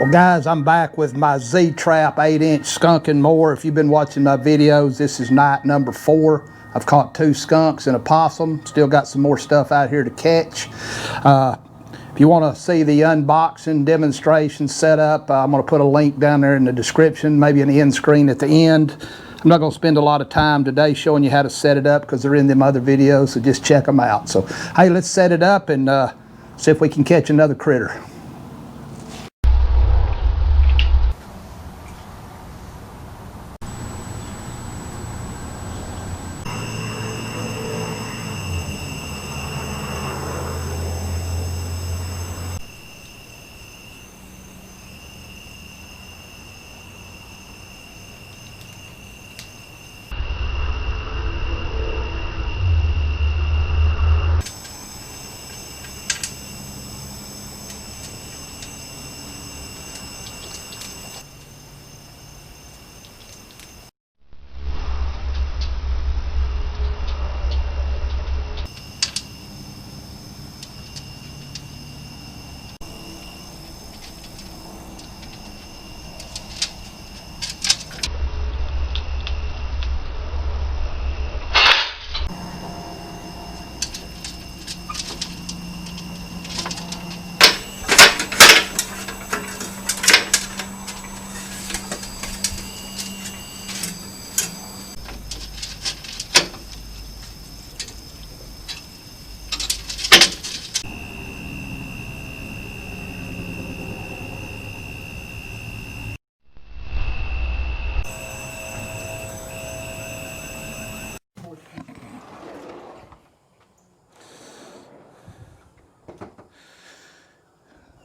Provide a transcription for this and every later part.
Well guys, I'm back with my Z-Trap 8-inch Skunk-N-More. If you've been watching my videos, this is night number 4. I've caught 2 skunks and a possum. Still got some more stuff out here to catch. If you want to see the unboxing demonstration setup, I'm going to put a link down there in the description, maybe an end screen at the end. I'm not going to spend a lot of time today showing you how to set it up because they're in them other videos, so just check them out. So, hey, let's set it up and see if we can catch another critter.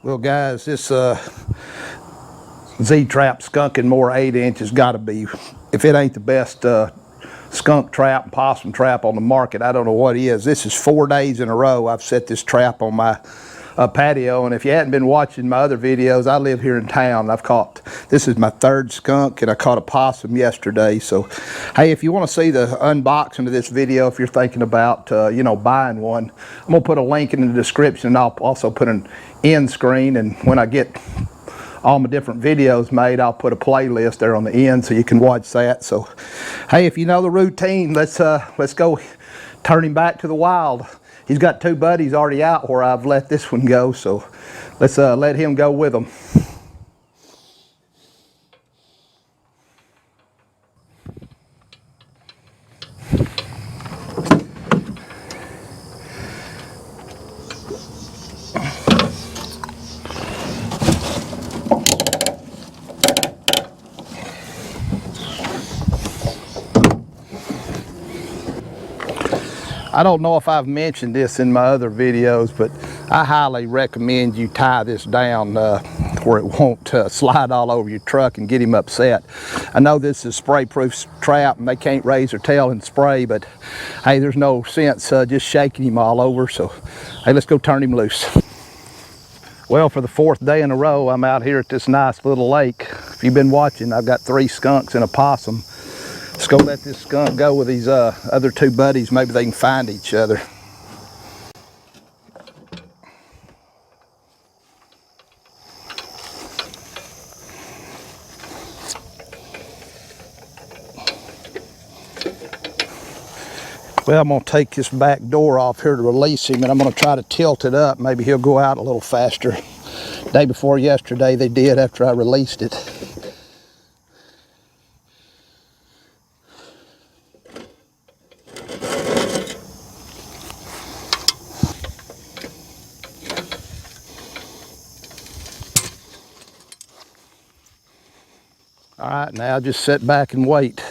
Well guys, this Z-Trap Skunk-N-More 8-inch has got to be, if it ain't the best skunk trap and possum trap on the market, I don't know what is. This is 4 days in a row I've set this trap on my patio, and if you hadn't been watching my other videos, I live here in town. This is my 3rd skunk, and I caught a possum yesterday. So hey, if you want to see the unboxing of this video, if you're thinking about you know, buying one, I'm gonna put a link in the description, and I'll also put an end screen, and when I get all my different videos made, I'll put a playlist there on the end so you can watch that. So hey, if you know the routine, let's go turn him back to the wild. He's got 2 buddies already out where I've let this one go, so let's let him go with them. I don't know if I've mentioned this in my other videos, but I highly recommend you tie this down where it won't slide all over your truck and get him upset. I know this is spray-proof trap and they can't raise their tail and spray, but hey, there's no sense just shaking him all over. So hey, let's go turn him loose. Well, for the 4th day in a row, I'm out here at this nice little lake. If you've been watching, I've got 3 skunks and a possum. Let's go let this skunk go with these other 2 buddies. Maybe they can find each other. Well, I'm going to take this back door off here to release him, and I'm going to try to tilt it up. Maybe he'll go out a little faster. Day before yesterday they did after I released it. All right, now just sit back and wait.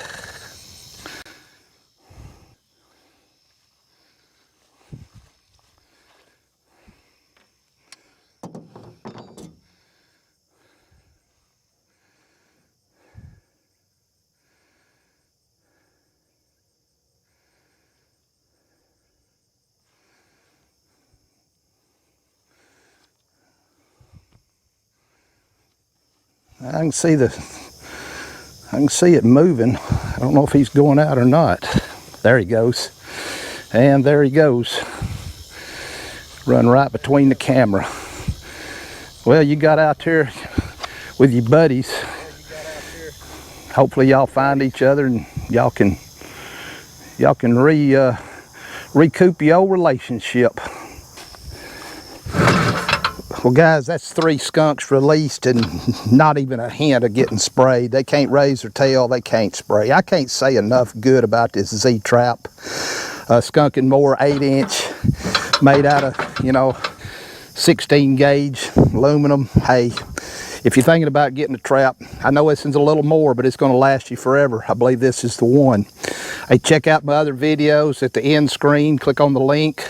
I can see it moving. I don't know if he's going out or not. There he goes. And there he goes. Run right between the camera. Well, you got out there, with your buddies. Hopefully y'all find each other and y'all can recoup your old relationship. Well guys, that's 3 skunks released and not even a hint of getting sprayed. They can't raise their tail, they can't spray. I can't say enough good about this Z trap. Skunk-N-More 8-inch, made out of, you know, 16 gauge aluminum. Hey, if you're thinking about getting a trap, I know this one's a little more, but it's going to last you forever. I believe this is the one. Hey, check out my other videos at the end screen. Click on the link.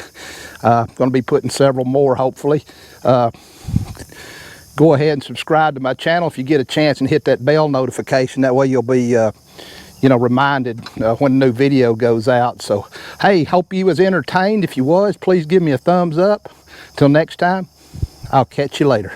I'm going to be putting several more, hopefully. Go ahead and subscribe to my channel if you get a chance, and hit that bell notification. That way you'll be you know, reminded when a new video goes out. So, hey, hope you was entertained. If you was, please give me a thumbs up. Till next time, I'll catch you later.